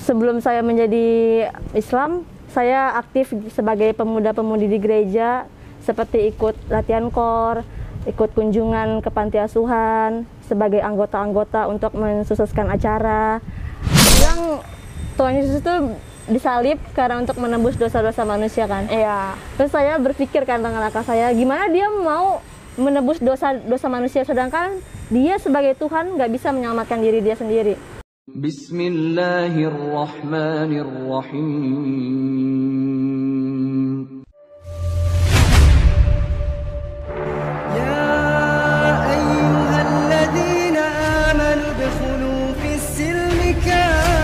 Sebelum saya menjadi Islam, saya aktif sebagai pemuda-pemudi di gereja, seperti ikut latihan kor, ikut kunjungan ke panti asuhan, sebagai anggota-anggota untuk mensukseskan acara. Bilang Tuhan Yesus itu disalib karena untuk menebus dosa-dosa manusia kan? Iya. Terus saya berpikir kan dengan akal saya, gimana dia mau menebus dosa manusia sedangkan dia sebagai Tuhan nggak bisa menyelamatkan diri dia sendiri. Bismillahirrahmanirrahim. Ya ayyuhalladzina amanu udkhulu fis silmi kaffah.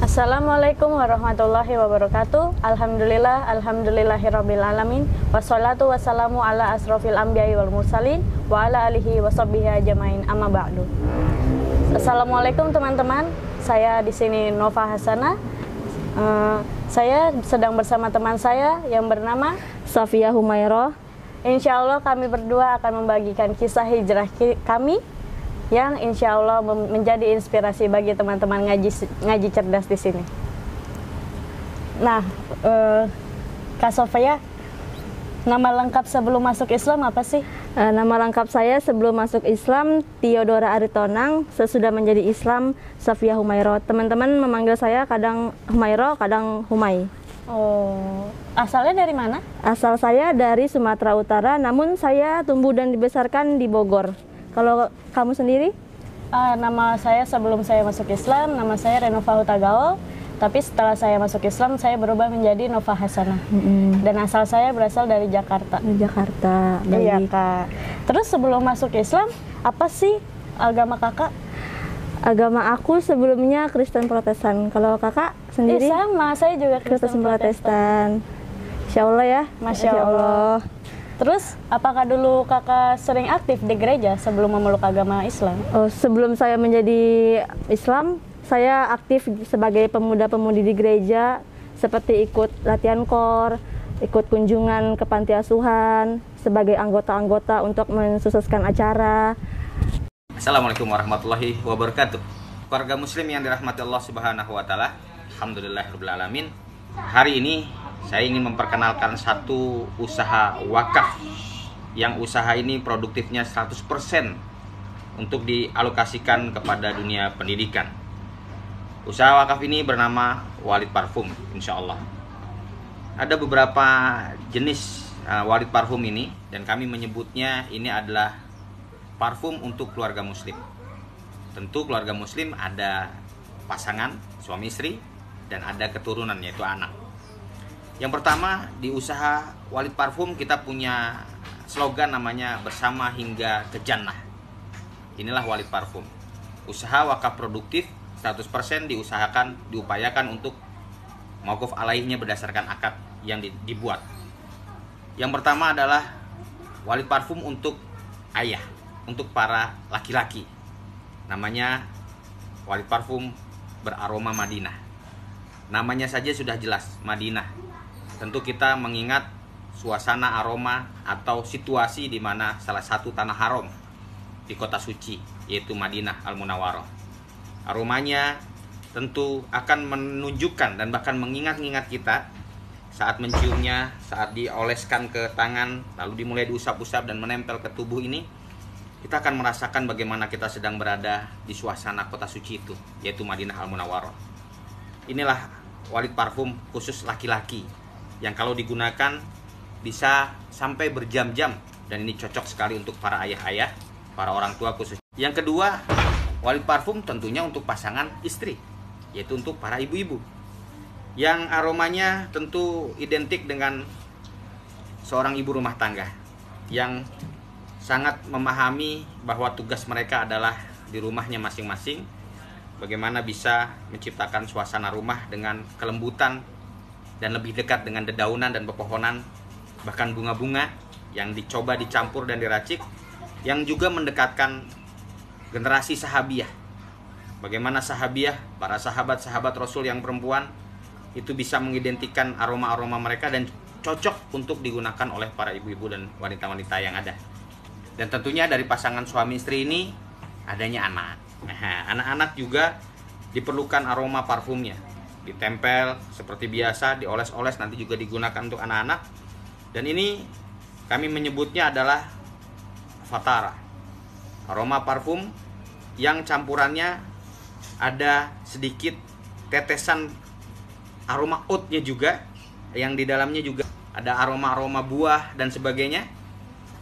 Assalamualaikum warahmatullahi wabarakatuh. Alhamdulillahirabbil alamin. Wassalatu wassalamu ala asrofil anbiya'i wal mursalin wa ala alihi washabbihi ajmain. Amma ba'du. Assalamualaikum teman-teman. Saya di sini Nova Hasanah. Saya sedang bersama teman saya yang bernama Safia Humairah. Insya Allah kami berdua akan membagikan kisah hijrah kami yang insya Allah menjadi inspirasi bagi teman-teman ngaji cerdas di sini. Nah, Kak Sofia, nama lengkap sebelum masuk Islam apa sih? Nama lengkap saya sebelum masuk Islam Theodora Aritonang, sesudah menjadi Islam Safia Humairah. Teman-teman memanggil saya kadang Humairah, kadang Humai. Oh, asalnya dari mana? Asal saya dari Sumatera Utara, namun saya tumbuh dan dibesarkan di Bogor. Kalau kamu sendiri? Nama saya sebelum saya masuk Islam, nama saya Renova Hutagaol. Tapi setelah saya masuk Islam, saya berubah menjadi Nova Hasanah. Dan asal saya berasal dari Jakarta. Jakarta, baik. Iya, Kak. Terus sebelum masuk Islam, apa sih agama kakak? Agama aku sebelumnya Kristen Protestan. Kalau kakak sendiri? Sama, saya juga Kristen Protestan. Insya Allah ya. Masya Allah. Terus, apakah dulu kakak sering aktif di gereja sebelum memeluk agama Islam? Oh, sebelum saya menjadi Islam, saya aktif sebagai pemuda-pemudi di gereja, seperti ikut latihan kor, ikut kunjungan ke panti asuhan, sebagai anggota-anggota untuk mensukseskan acara. Assalamualaikum warahmatullahi wabarakatuh. Keluarga muslim yang dirahmati Allah Subhanahu wa taala. Alhamdulillahirabbil alamin. Hari ini saya ingin memperkenalkan satu usaha wakaf yang usaha ini produktifnya 100% untuk dialokasikan kepada dunia pendidikan. Usaha wakaf ini bernama Walid Parfum, insya Allah. Ada beberapa jenis Walid Parfum ini dan kami menyebutnya ini adalah parfum untuk keluarga muslim. Tentu keluarga muslim ada pasangan, suami istri, dan ada keturunan yaitu anak. Yang pertama, di usaha Walid Parfum kita punya slogan namanya bersama hingga ke jannah. Inilah Walid Parfum. Usaha wakaf produktif 100% diupayakan untuk mauquf alaihnya berdasarkan akad yang dibuat. Yang pertama adalah Walid Parfum untuk ayah, untuk para laki-laki. Namanya Walid Parfum beraroma Madinah. Namanya saja sudah jelas, Madinah. Tentu kita mengingat suasana aroma atau situasi di mana salah satu tanah haram di kota suci, yaitu Madinah Al-Munawwarah. Aromanya tentu akan menunjukkan dan bahkan mengingat-ingat kita saat menciumnya, saat dioleskan ke tangan, lalu dimulai diusap-usap dan menempel ke tubuh ini, kita akan merasakan bagaimana kita sedang berada di suasana kota suci itu, yaitu Madinah Al-Munawwarah. Inilah walid parfum khusus laki-laki yang kalau digunakan bisa sampai berjam-jam, dan ini cocok sekali untuk para ayah-ayah, para orang tua khusus. Yang kedua, walid parfum tentunya untuk pasangan istri, yaitu untuk para ibu-ibu yang aromanya tentu identik dengan seorang ibu rumah tangga yang sangat memahami bahwa tugas mereka adalah di rumahnya masing-masing, bagaimana bisa menciptakan suasana rumah dengan kelembutan dan lebih dekat dengan dedaunan dan pepohonan, bahkan bunga-bunga yang dicoba dicampur dan diracik, yang juga mendekatkan generasi sahabiah. Bagaimana sahabiah, para sahabat-sahabat Rasul yang perempuan itu bisa mengidentikan aroma-aroma mereka dan cocok untuk digunakan oleh para ibu-ibu dan wanita-wanita yang ada. Dan tentunya dari pasangan suami istri ini adanya anak. Nah, anak-anak juga diperlukan aroma parfumnya. Ditempel seperti biasa, dioles-oles, nanti juga digunakan untuk anak-anak. Dan ini kami menyebutnya adalah Fatara, aroma parfum yang campurannya ada sedikit tetesan aroma oatnya juga, yang di dalamnya juga ada aroma-aroma buah dan sebagainya,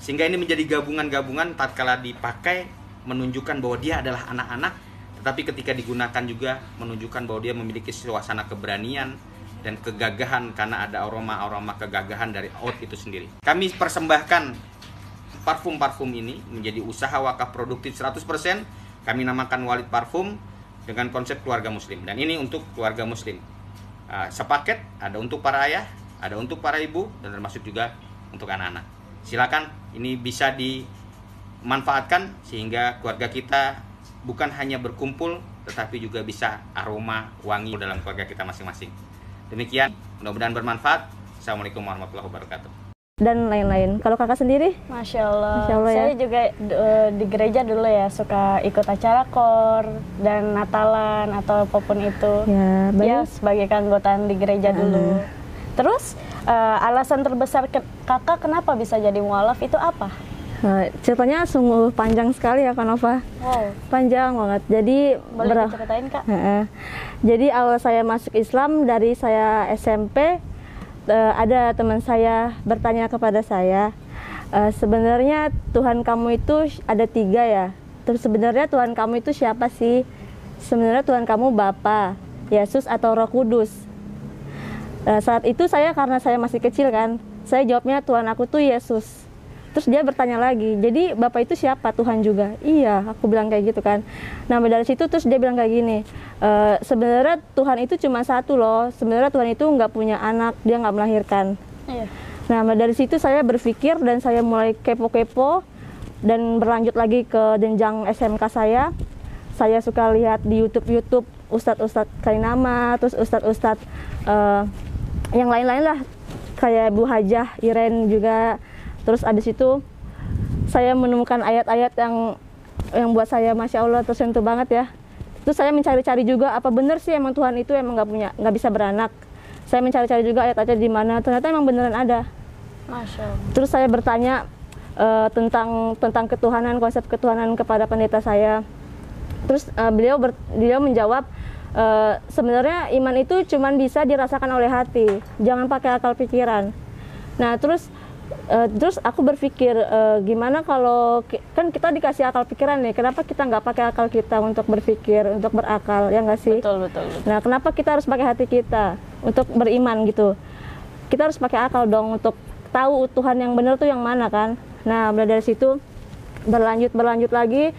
sehingga ini menjadi gabungan-gabungan tatkala dipakai menunjukkan bahwa dia adalah anak-anak, tetapi ketika digunakan juga menunjukkan bahwa dia memiliki suasana keberanian dan kegagahan karena ada aroma-aroma kegagahan dari oat itu sendiri. Kami persembahkan parfum-parfum ini menjadi usaha wakaf produktif 100%. Kami namakan Walid Parfum dengan konsep keluarga muslim, dan ini untuk keluarga muslim. Sepaket, ada untuk para ayah, ada untuk para ibu, dan termasuk juga untuk anak-anak. Silakan, ini bisa dimanfaatkan sehingga keluarga kita bukan hanya berkumpul, tetapi juga bisa aroma wangi dalam keluarga kita masing-masing. Demikian, mudah-mudahan bermanfaat. Assalamualaikum warahmatullahi wabarakatuh. Dan lain-lain. Kalau kakak sendiri? Masya Allah. Masya Allah, ya. Saya juga di gereja dulu ya suka ikut acara kor dan Natalan atau apapun itu. Ya, baik. Ya sebagai keanggotaan di gereja dulu. Terus alasan terbesar kakak kenapa bisa jadi mualaf itu apa? Ceritanya sungguh panjang sekali ya Kak Nova. Wow. Panjang banget. Jadi Boleh diceritain Kak? Jadi awal saya masuk Islam dari saya SMP. Ada teman saya bertanya kepada saya, sebenarnya Tuhan kamu itu ada 3 ya. Terus sebenarnya Tuhan kamu itu siapa sih? Sebenarnya Tuhan kamu Bapa, Yesus atau Roh Kudus? Saat itu karena saya masih kecil kan, saya jawabnya Tuhan aku tuh Yesus. Terus dia bertanya lagi, jadi Bapak itu siapa? Tuhan juga? Iya, aku bilang kayak gitu kan. Nah dari situ terus dia bilang kayak gini, sebenarnya Tuhan itu cuma satu loh. Sebenarnya Tuhan itu nggak punya anak, dia nggak melahirkan. Iya. Nah dari situ saya berpikir dan saya mulai kepo-kepo dan berlanjut lagi ke jenjang SMK saya. Saya suka lihat di YouTube Ustadz Kainama, terus Ustadz yang lain-lain lah, kayak Bu Hajah, Iren juga. Terus abis itu saya menemukan ayat-ayat yang buat saya Masya Allah tersentuh banget ya. Terus saya mencari-cari juga apa benar sih emang Tuhan itu emang nggak bisa beranak. Saya mencari-cari juga ayat-ayat di mana ternyata emang beneran ada. Masya Allah. Terus saya bertanya tentang ketuhanan, konsep ketuhanan kepada pendeta saya. Terus beliau menjawab, sebenarnya iman itu cuma bisa dirasakan oleh hati, jangan pakai akal pikiran. Nah terus aku berpikir, gimana kalau kan kita dikasih akal pikiran nih, kenapa kita nggak pakai akal kita untuk berpikir, untuk berakal, ya nggak sih? Betul. Nah kenapa kita harus pakai hati kita untuk beriman gitu? Kita harus pakai akal dong untuk tahu Tuhan yang benar tuh yang mana kan? Nah dari situ berlanjut lagi,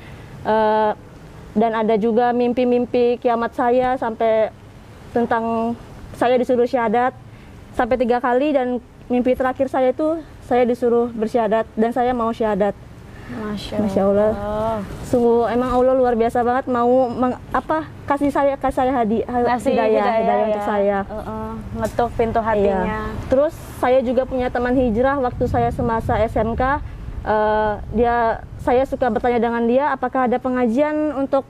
dan ada juga mimpi-mimpi kiamat saya sampai tentang saya disuruh syahadat sampai 3 kali, dan mimpi terakhir saya itu saya disuruh bersyahadat dan saya mau syahadat. Masya Allah. Sungguh emang Allah luar biasa banget mau kasih saya hidayah untuk saya. Ngetuk pintu hatinya. Iya. Terus saya juga punya teman hijrah waktu saya semasa SMK. Saya suka bertanya dengan dia apakah ada pengajian untuk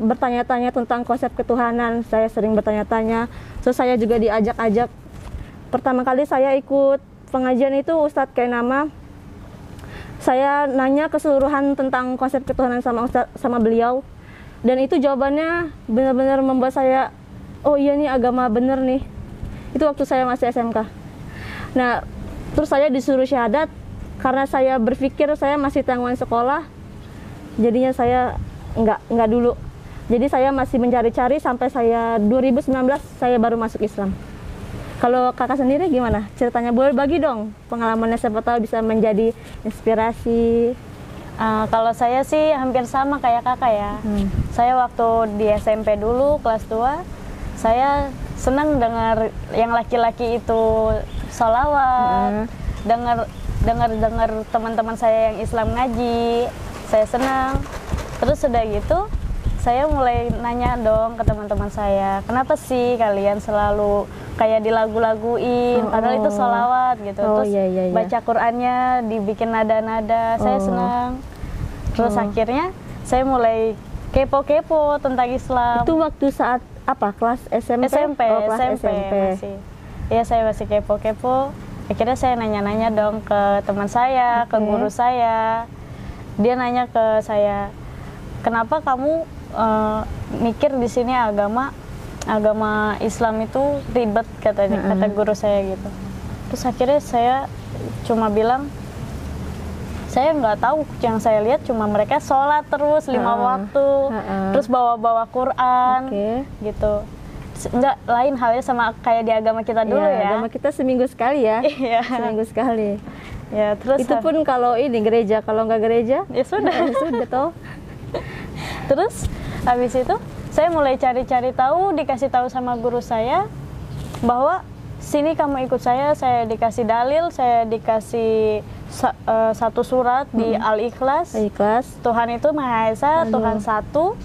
bertanya-tanya tentang konsep ketuhanan. Saya sering bertanya-tanya. Terus saya juga diajak-ajak. Pertama kali saya ikut pengajian itu Ustadz Kainama. Saya nanya keseluruhan tentang konsep ketuhanan sama beliau, dan itu jawabannya benar-benar membuat saya oh iya nih agama bener nih. Itu waktu saya masih SMK. Nah, terus saya disuruh syahadat karena saya berpikir saya masih tanggungan sekolah. Jadinya saya enggak dulu. Jadi saya masih mencari-cari sampai saya 2019 saya baru masuk Islam. Kalau kakak sendiri gimana? Ceritanya boleh bagi dong pengalamannya, siapa tahu bisa menjadi inspirasi. Kalau saya sih hampir sama kayak kakak ya. Saya waktu di SMP dulu kelas 2, saya senang dengar yang laki-laki itu sholawat, dengar teman-teman saya yang Islam ngaji, saya senang. Terus sudah gitu, saya mulai nanya dong ke teman-teman saya, kenapa sih kalian selalu kayak dilagu-laguin, padahal itu sholawat gitu. Terus baca Qur'annya dibikin nada-nada, saya senang. Terus akhirnya saya mulai kepo-kepo tentang Islam. Itu waktu saat apa? Kelas SMP? SMP, kelas SMP masih. Iya, saya masih kepo-kepo. Akhirnya saya nanya-nanya dong ke teman saya, ke guru saya. Dia nanya ke saya, kenapa kamu mikir di sini agama Islam itu ribet, kata guru saya gitu. Terus akhirnya saya cuma bilang, saya nggak tahu, yang saya lihat cuma mereka sholat terus 5 waktu, terus bawa Quran, gitu. Nggak lain halnya sama kayak di agama kita dulu ya. Agama kita seminggu sekali ya. Seminggu sekali. Ya, terus itu pun kalau ini gereja, kalau nggak gereja ya sudah. Ya sudah toh. Terus habis itu saya mulai cari-cari tahu, dikasih tahu sama guru saya bahwa sini kamu ikut saya dikasih dalil, saya dikasih satu surat di Al-Ikhlas. Tuhan itu Maha Esa, Tuhan satu,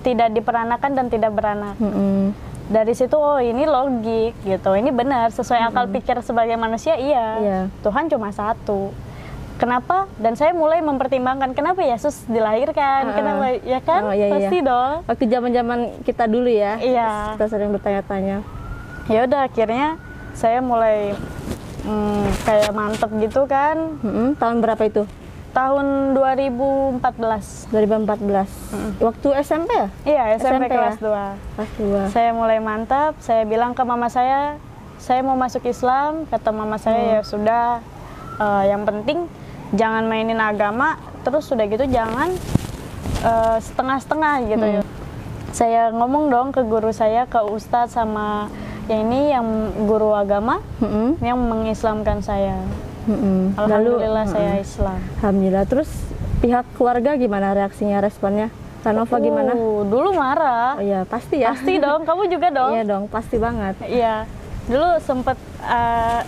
tidak diperanakan dan tidak beranak. Dari situ, oh ini logik gitu, ini benar sesuai akal pikir sebagai manusia, iya. Tuhan cuma satu. Kenapa? Dan saya mulai mempertimbangkan kenapa Yesus dilahirkan, kenapa, ya kan? Pasti dong. Waktu zaman-zaman kita dulu ya, kita sering bertanya-tanya. Ya udah, akhirnya saya mulai kayak mantep gitu kan. Tahun berapa itu? Tahun 2014. 2014. Waktu SMP ya? Iya, SMP kelas ya? 2. Kelas 2. Saya mulai mantap, saya bilang ke mama saya mau masuk Islam. Kata mama saya, ya sudah, yang penting jangan mainin agama, terus sudah gitu jangan setengah-setengah gitu. Saya ngomong dong ke guru saya, ke ustadz sama yang guru agama yang mengislamkan saya. Alhamdulillah saya Islam. Alhamdulillah. Terus pihak keluarga gimana reaksinya, responnya? Kanova gimana? Dulu marah. Oh iya, pasti ya. Pasti dong, kamu juga dong. Iya dong, pasti banget. Iya. Dulu sempet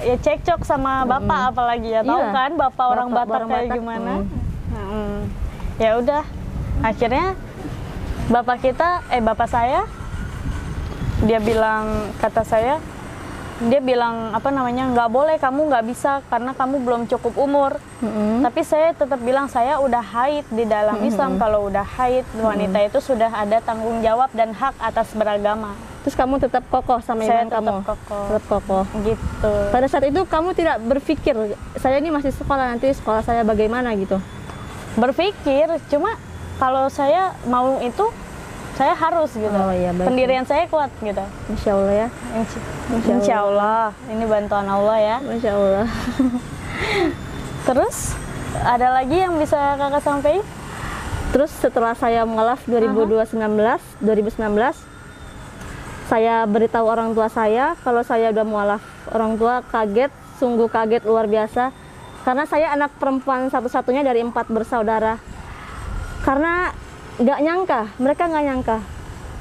ya cekcok sama bapak, apalagi ya, tahu kan bapak orang Batak kayak gimana. Ya udah, akhirnya bapak saya dia bilang, dia bilang nggak boleh, kamu nggak bisa karena kamu belum cukup umur. Tapi saya tetap bilang saya udah haid di dalam Islam. Kalau udah haid, wanita itu sudah ada tanggung jawab dan hak atas beragama. Terus kamu tetap kokoh sama iman kamu? Tetap kokoh. Gitu. Pada saat itu kamu tidak berpikir, saya ini masih sekolah, nanti sekolah saya bagaimana gitu? Berpikir, cuma kalau saya mau itu, saya harus gitu. Oh, iya, pendirian saya kuat gitu. Insya Allah ya. Insya Allah. Ini bantuan Allah ya. Insya Allah. Terus ada lagi yang bisa kakak sampaikan? Terus setelah saya mualaf 2019, saya beritahu orang tua saya kalau saya udah mualaf. Orang tua kaget, sungguh kaget luar biasa. Karena saya anak perempuan satu-satunya dari 4 bersaudara. Karena nggak nyangka, mereka nggak nyangka.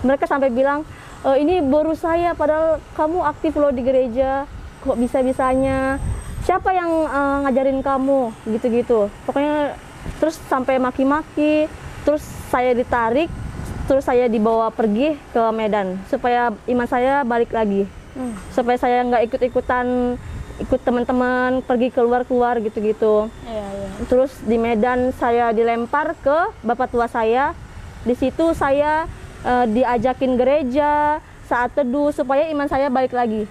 Mereka sampai bilang, ini baru saya, padahal kamu aktif loh di gereja, kok bisa-bisanya? Siapa yang ngajarin kamu? Gitu-gitu. Pokoknya terus sampai maki-maki, terus saya ditarik, terus saya dibawa pergi ke Medan supaya iman saya balik lagi, supaya saya nggak ikut teman-teman pergi keluar gitu-gitu. Terus di Medan saya dilempar ke bapak tua saya. Di situ saya diajakin gereja saat teduh supaya iman saya balik lagi.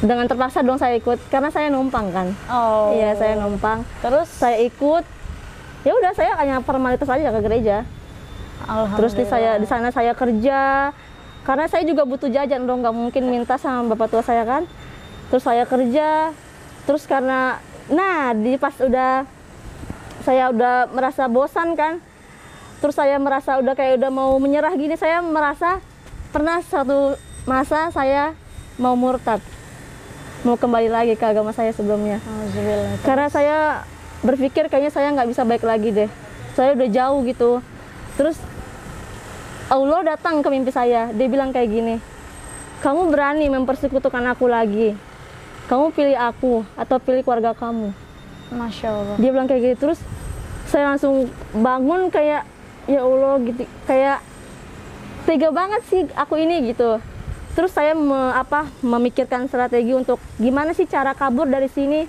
Dengan terpaksa dong saya ikut karena saya numpang kan. Iya, saya numpang. Terus saya ikut. Ya udah, saya hanya formalitas aja ke gereja. Terus di sana saya kerja. karena saya juga butuh jajan dong, nggak mungkin minta sama bapak tua saya kan. Terus saya kerja, terus karena pas saya udah merasa bosan kan, terus saya merasa udah kayak udah mau menyerah gini, saya merasa pernah satu masa saya mau murtad, mau kembali lagi ke agama saya sebelumnya. Karena saya berpikir kayaknya saya nggak bisa baik lagi deh, saya udah jauh gitu. Terus Allah datang ke mimpi saya, dia bilang kayak gini, kamu berani mempersekutukan aku lagi, kamu pilih aku atau pilih keluarga kamu. Masya Allah. Dia bilang kayak gitu, terus saya langsung bangun kayak ya Allah gitu, kayak tega banget sih aku ini gitu. Terus saya memikirkan strategi untuk gimana sih cara kabur dari sini,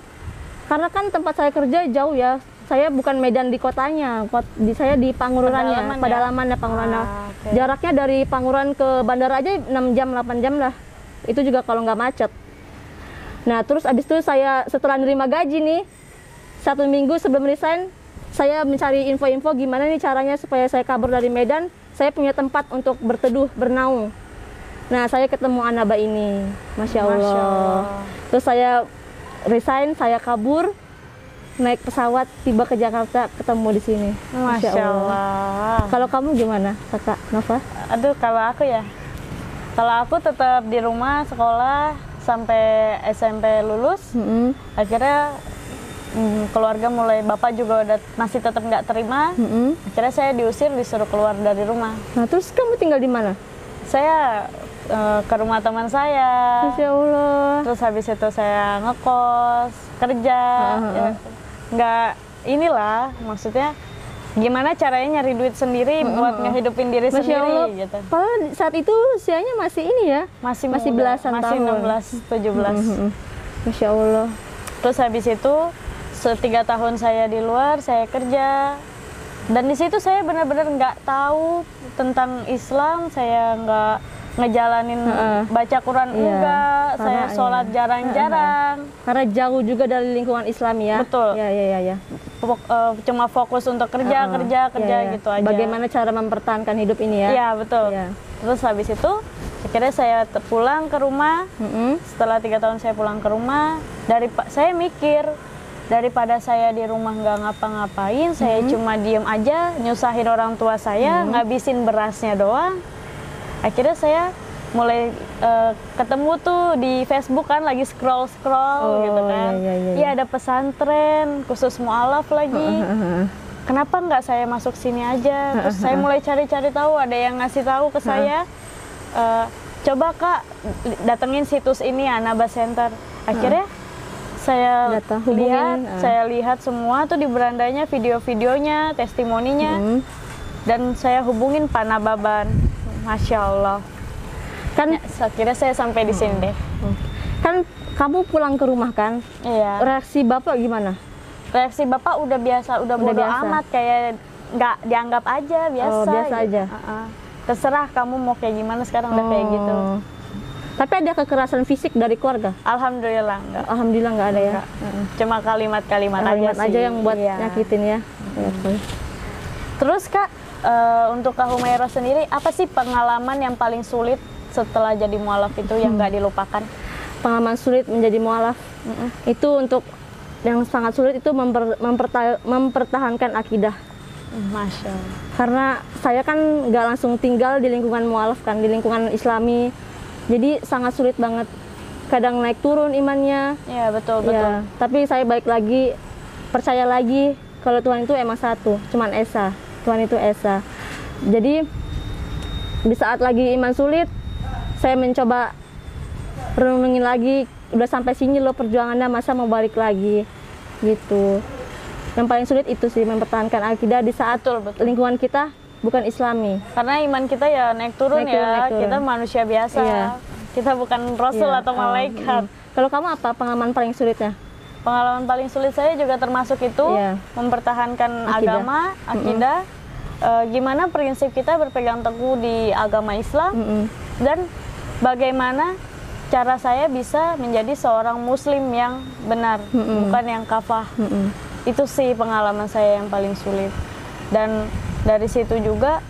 karena kan tempat saya kerja jauh ya, saya bukan Medan di kotanya, saya di Pangururannya, pedalaman ya Pangururan. Okay. Jaraknya dari Pangururan ke bandara aja 6 jam 8 jam lah, itu juga kalau nggak macet. Nah terus abis itu saya setelah nerima gaji nih, 1 minggu sebelum resign, saya mencari info-info gimana nih caranya supaya saya kabur dari Medan. Saya punya tempat untuk berteduh, bernaung. Nah saya ketemu Anaba ini, Masya Allah. Terus saya resign, saya kabur, naik pesawat, tiba ke Jakarta, ketemu di sini. Masya Allah. Kalau kamu gimana, Kakak Nova? Aduh, kalau aku ya, kalau aku tetap di rumah sekolah sampai SMP lulus. Akhirnya keluarga mulai, bapak juga udah masih tetap nggak terima. Akhirnya saya diusir, disuruh keluar dari rumah. Nah terus kamu tinggal di mana? Saya ke rumah teman saya. Masya Allah. Terus habis itu saya ngekos, kerja. Ya, nggak inilah, maksudnya gimana caranya nyari duit sendiri buat ngehidupin diri Masya sendiri Allah. gitu. Padahal saat itu usianya masih ini ya, masih muda, belasan masih tahun. 16, 17. Masya Allah. Terus habis itu 3 tahun saya di luar, saya kerja. Dan di situ saya benar-benar nggak tahu tentang Islam, saya nggak ngejalanin baca Quran enggak, saya sholat jarang-jarang. Karena jauh juga dari lingkungan Islam ya. Betul. Ya. Cuma fokus untuk kerja gitu aja. Bagaimana cara mempertahankan hidup ini ya? Iya betul. Ya. Terus habis itu akhirnya saya pulang ke rumah. Setelah 3 tahun saya pulang ke rumah, saya mikir, daripada saya di rumah nggak ngapa-ngapain, saya cuma diem aja, nyusahin orang tua saya, ngabisin berasnya doang. Akhirnya saya mulai ketemu tuh di Facebook kan, lagi scroll gitu kan. Iya ada pesantren khusus mualaf lagi. Kenapa nggak saya masuk sini aja? Terus saya mulai cari-cari tahu, ada yang ngasih tahu ke saya, coba Kak datengin situs ini, Anaba Center. Akhirnya saya lihat semua tuh di berandanya, video-videonya, testimoninya, dan saya hubungin Pak Nababan. Masya Allah. Kan akhirnya saya sampai di sini deh. Kan kamu pulang ke rumah kan? Iya. Reaksi Bapak gimana? Reaksi Bapak udah biasa, udah bodo amat, kayak nggak dianggap aja, biasa. Oh, biasa gitu aja. Terserah kamu mau kayak gimana, sekarang udah kayak gitu. Tapi ada kekerasan fisik dari keluarga? Alhamdulillah enggak. Alhamdulillah enggak ada ya. Cuma kalimat-kalimat aja yang buat nyakitin ya. Terus Kak, untuk Kak Humairah sendiri, apa sih pengalaman yang paling sulit setelah jadi mualaf itu yang nggak dilupakan? Pengalaman sulit menjadi mualaf itu, untuk yang sangat sulit itu mempertahankan akidah. Masya Allah. Karena saya kan nggak langsung tinggal di lingkungan mualaf kan, di lingkungan Islami. Jadi sangat sulit banget. Kadang naik turun imannya. Iya betul. Ya, tapi saya balik lagi, percaya lagi kalau Tuhan itu emang satu, cuman Esa. Tuhan itu Esa. Jadi di saat lagi iman sulit, saya mencoba renungin lagi, udah sampai sini loh perjuangannya, masa mau balik lagi gitu. Yang paling sulit itu sih, mempertahankan akidah di saat lingkungan kita bukan Islami. Karena iman kita ya naik turun. Kita manusia biasa. Iya. Kita bukan rasul atau malaikat. Kalau kamu apa pengalaman paling sulitnya? Pengalaman paling sulit saya juga termasuk itu, mempertahankan agama, akidah. Gimana prinsip kita berpegang teguh di agama Islam, dan bagaimana cara saya bisa menjadi seorang muslim yang benar, bukan yang kafah. Itu sih pengalaman saya yang paling sulit. Dan dari situ juga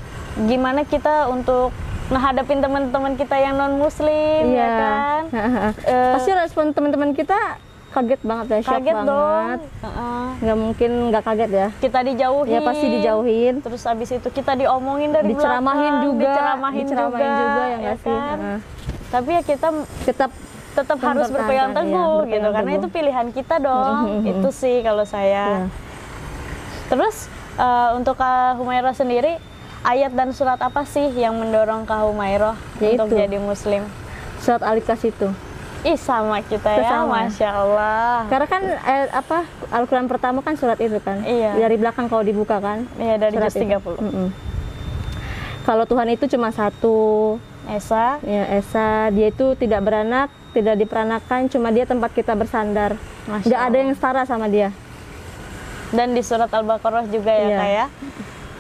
gimana kita untuk ngehadapin teman-teman kita yang non muslim, Iya. ya kan? Pasti respon teman-teman kita kaget banget ya, shock Kaget banget. dong. Nggak mungkin nggak kaget ya. Kita dijauhin. Ya pasti dijauhin. Terus abis itu kita diomongin dari Diceramahin belakang, juga, diceramahin juga, ya nggak sih? kan? Heeh. Tapi ya kita tetap harus mempertahankan, berpegang iya, teguh gitu, berpegang karena teguh. itu pilihan kita dong. Itu sih kalau saya. Iya. Terus untuk Kak Humairah sendiri, ayat dan surat apa sih yang mendorong Kak Humairah Ya untuk itu. jadi muslim? Surat Al-Ikhlas itu. Ih, sama kita ya, Sama. Masya Allah. Karena kan Al-Quran pertama kan surat itu kan. Iya. Dari belakang kalau dibuka kan. Iya, dari surat juz itu. 30. Kalau Tuhan itu cuma satu. Esa, Ya, Esa, dia itu tidak beranak, tidak diperanakan, cuma dia tempat kita bersandar. Masya Nggak ada Allah. yang setara sama dia. dan di surat Al-Baqarah juga ya, Iya. Kak ya.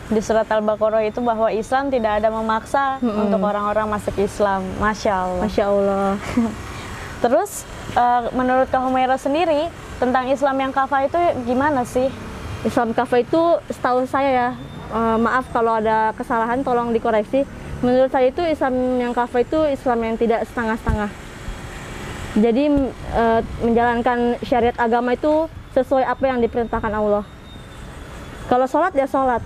Di surat Al-Baqarah itu bahwa Islam tidak ada memaksa untuk orang-orang masuk Islam. Masya Allah. Masya Allah. Terus menurut Kak Humairah sendiri tentang Islam yang kafah itu gimana sih? Islam kafah itu setahu saya ya, maaf kalau ada kesalahan tolong dikoreksi. Menurut saya itu Islam yang kafah itu Islam yang tidak setengah-setengah. Jadi menjalankan syariat agama itu sesuai apa yang diperintahkan Allah. Kalau sholat ya sholat,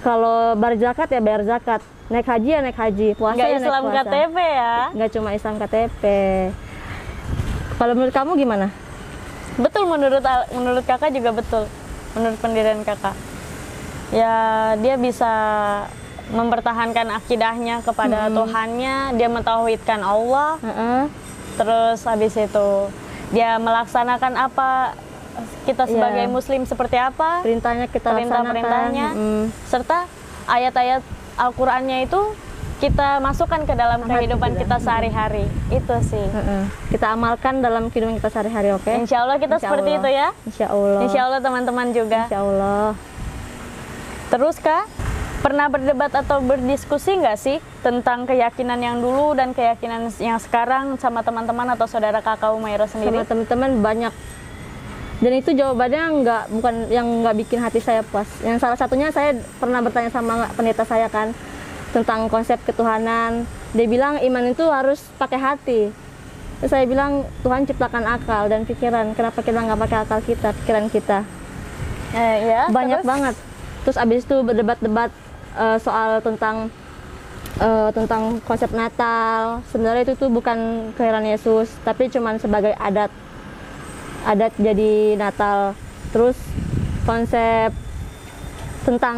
kalau bayar zakat ya bayar zakat, naik haji ya naik haji, puasa Nggak ya naik Islam puasa. KTP ya? Nggak cuma Islam KTP. Kalau menurut kamu gimana? Betul, menurut kakak juga betul. Menurut pendirian kakak, ya dia bisa mempertahankan akidahnya kepada Tuhannya, dia mentauhidkan Allah. Heeh. Terus habis itu dia melaksanakan apa kita sebagai Iya. muslim seperti apa, Perintahnya kita laksanakan. perintah-perintahnya, serta ayat-ayat Al-Qur'annya itu kita masukkan ke dalam Amal kehidupan kita. kita sehari-hari. Itu sih. Heeh. Kita amalkan dalam kehidupan kita sehari-hari, oke? Insya Allah kita Insya seperti Allah. itu ya. Insya Allah. Insya Allah teman-teman juga. Insya Allah. Terus Kak, pernah berdebat atau berdiskusi nggak sih tentang keyakinan yang dulu dan keyakinan yang sekarang sama teman-teman atau saudara Kakak Humairah Sama sendiri? teman-teman banyak. Dan itu jawabannya bukan yang nggak bikin hati saya puas. Yang salah satunya saya pernah bertanya sama pendeta saya kan tentang konsep ketuhanan. Dia bilang iman itu harus pakai hati. Terus saya bilang Tuhan ciptakan akal dan pikiran. Kenapa kita nggak pakai akal kita, pikiran kita? Ya, Banyak terus? banget. Terus abis itu berdebat-debat soal tentang konsep Natal. Sebenarnya itu tuh bukan kelahiran Yesus, tapi cuman sebagai adat jadi Natal. Terus konsep tentang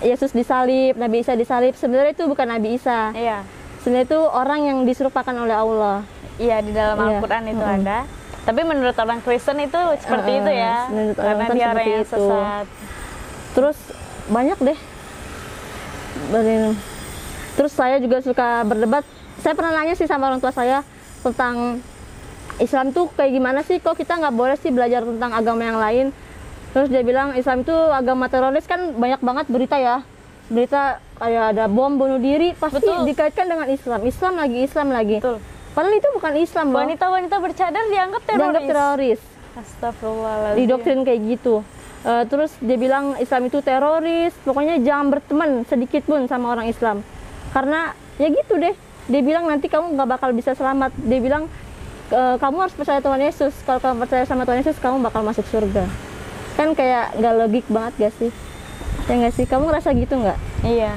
Yesus disalib, Nabi Isa disalib, sebenarnya itu bukan Nabi Isa. Iya. Sebenarnya itu orang yang diserupakan oleh Allah. Iya, di dalam Iya. Al-Quran itu ada. Tapi menurut orang Kristen itu seperti itu ya. menurut orang Karena Kristen dia orang seperti yang itu. sesat. Terus banyak deh. Terus saya juga suka berdebat. Saya pernah nanya sih sama orang tua saya tentang Islam tuh kayak gimana sih? Kok kita nggak boleh sih belajar tentang agama yang lain? Terus dia bilang Islam itu agama teroris, kan banyak banget berita ya. Berita kayak ada bom bunuh diri, pasti Betul. dikaitkan dengan Islam. Islam lagi. Betul. Padahal itu bukan Islam loh. Wanita-wanita bercadar dianggap teroris. Dianggap teroris. Astagfirullahaladzim. Didoktrin kayak gitu. Terus dia bilang Islam itu teroris, pokoknya jangan berteman sedikit pun sama orang Islam. Karena ya gitu deh, dia bilang nanti kamu nggak bakal bisa selamat. Dia bilang kamu harus percaya Tuhan Yesus, kalau kamu percaya sama Tuhan Yesus kamu bakal masuk surga. Kan kayak nggak logik banget gak sih? Ya nggak sih? Kamu ngerasa gitu nggak? Iya.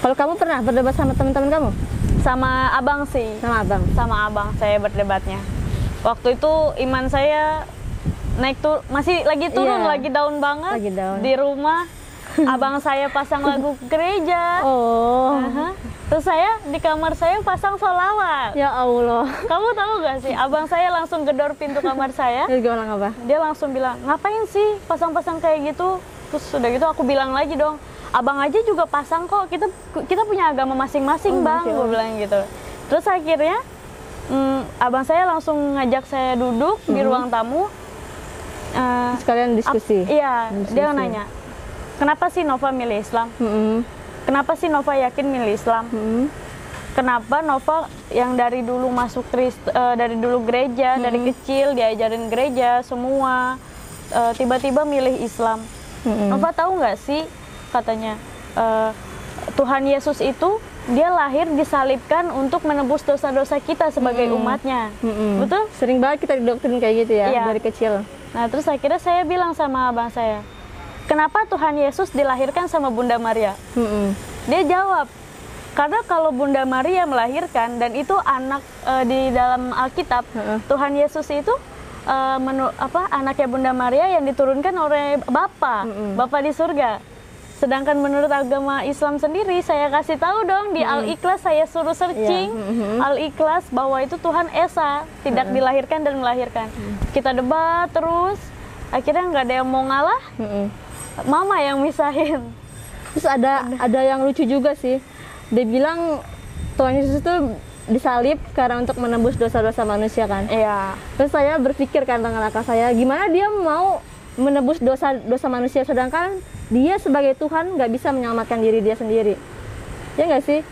Kalau kamu pernah berdebat sama teman-teman kamu? Sama abang sih. Sama abang? Sama abang saya berdebatnya. Waktu itu iman saya masih lagi turun, Iya. lagi down banget. Lagi down. Di rumah abang saya pasang lagu gereja. Oh, Aha. Terus saya di kamar saya pasang sholawat. ya Allah. Kamu tahu gak sih, abang saya langsung gedor pintu kamar saya. Terus gue bilang apa? Dia langsung bilang, ngapain sih pasang-pasang kayak gitu? Terus udah gitu aku bilang lagi dong, abang aja juga pasang kok, kita punya agama masing-masing bang, Masya gue Allah. bilang gitu. Terus akhirnya abang saya langsung ngajak saya duduk di ruang tamu. Sekalian diskusi. Iya, Diskusi. dia nanya, kenapa sih Nova milih Islam? Kenapa sih Nova yakin milih Islam? Kenapa Nova yang dari dulu masuk dari dulu gereja, dari kecil diajarin gereja semua, tiba-tiba milih Islam? Nova tahu nggak sih, katanya, Tuhan Yesus itu dia lahir disalibkan untuk menebus dosa-dosa kita sebagai umatnya. Betul? Sering banget kita didoktrin kayak gitu ya, Iya. dari kecil. Nah, terus akhirnya saya bilang sama abang saya, kenapa Tuhan Yesus dilahirkan sama Bunda Maria? Dia jawab, karena kalau Bunda Maria melahirkan dan itu anak di dalam Alkitab, Tuhan Yesus itu anaknya Bunda Maria yang diturunkan oleh Bapa di surga. Sedangkan menurut agama Islam sendiri, saya kasih tahu dong di Al-Ikhlas, saya suruh searching Al-Ikhlas bahwa itu Tuhan Esa, tidak dilahirkan dan melahirkan. Kita debat terus, akhirnya nggak ada yang mau ngalah, Mama yang misahin. Terus ada yang lucu juga sih. Dia bilang Tuhan Yesus itu disalib karena untuk menebus dosa-dosa manusia kan. Iya. Terus saya berpikir kan dengan akal saya, gimana dia mau menebus dosa manusia sedangkan dia sebagai Tuhan nggak bisa menyelamatkan diri dia sendiri. Ya nggak sih?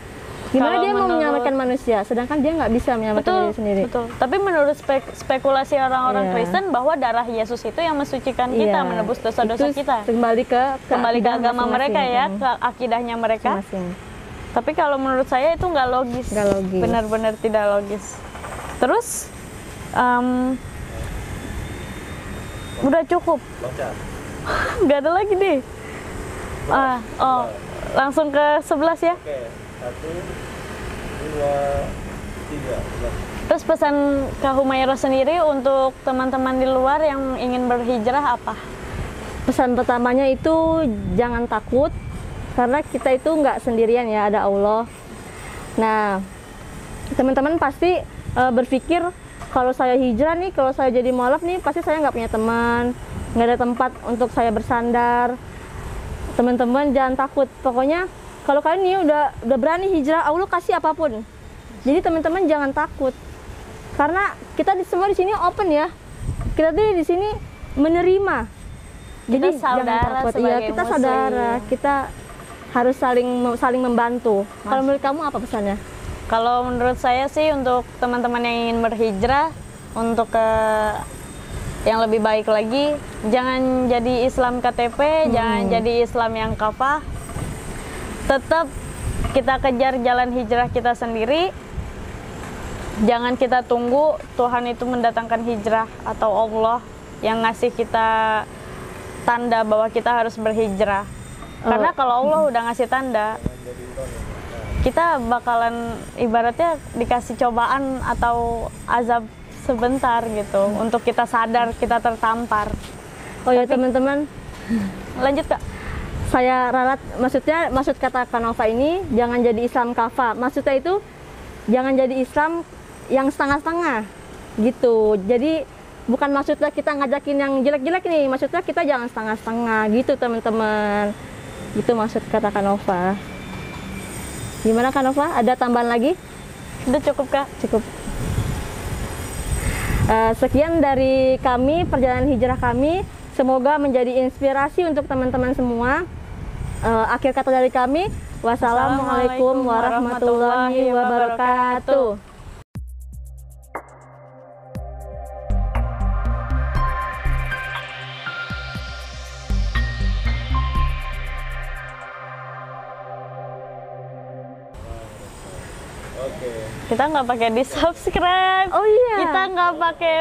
Gimana Kalau dia mau menurut- menyelamatkan manusia sedangkan dia nggak bisa menyelamatkan diri sendiri. Betul. Tapi menurut spekulasi orang-orang Iya. Kristen bahwa darah Yesus itu yang mensucikan kita, Iya. menebus dosa-dosa Itu kita. Kembali ke Kembali ke akidah agama masing-masing. mereka ya, ke akidahnya mereka. Masing-masing. Tapi kalau menurut saya itu nggak logis. Nggak logis. Benar-benar tidak logis. Terus udah cukup. Nggak ada lagi deh. Langsung ke 11 ya. Oke, 1, 2, 3. Terus pesan Kak Humairah sendiri untuk teman-teman di luar yang ingin berhijrah apa? Pesan pertamanya itu jangan takut karena kita itu nggak sendirian ya, ada Allah. Nah, teman-teman pasti berpikir kalau saya hijrah nih, kalau saya jadi mualaf nih, pasti saya nggak punya teman, nggak ada tempat untuk saya bersandar. Teman-teman jangan takut, pokoknya kalau kalian nih udah berani hijrah, Allah kasih apapun. Jadi teman-teman jangan takut, karena kita semua di sini open ya, kita tuh di sini menerima. Jadi saudara jangan takut. Iya, sebagai kita muslim. saudara, kita harus saling membantu. Kalau menurut kamu apa pesannya? Kalau menurut saya sih untuk teman-teman yang ingin berhijrah untuk ke yang lebih baik lagi, jangan jadi Islam KTP, jangan jadi Islam yang kafah. Tetap kita kejar jalan hijrah kita sendiri. Jangan kita tunggu Tuhan itu mendatangkan hijrah atau Allah yang ngasih kita tanda bahwa kita harus berhijrah. Karena kalau Allah udah ngasih tanda, kita bakalan ibaratnya dikasih cobaan atau azab sebentar gitu untuk kita sadar kita tertampar. Oh ya teman-teman, Lanjut Kak. saya ralat, maksud kata Kanova ini jangan jadi Islam kafah. Maksudnya itu jangan jadi Islam yang setengah-setengah gitu. Jadi bukan maksudnya kita ngajakin yang jelek-jelek nih, maksudnya kita jangan setengah-setengah gitu teman-teman. Gitu maksud kata Kanova. Gimana Kanova? Ada tambahan lagi? Udah cukup Kak? Cukup. Sekian dari kami, perjalanan hijrah kami. Semoga menjadi inspirasi untuk teman-teman semua. Akhir kata dari kami, wassalamualaikum warahmatullahi wabarakatuh. Oke. Kita nggak pakai di subscribe. Oh iya. Kita nggak pakai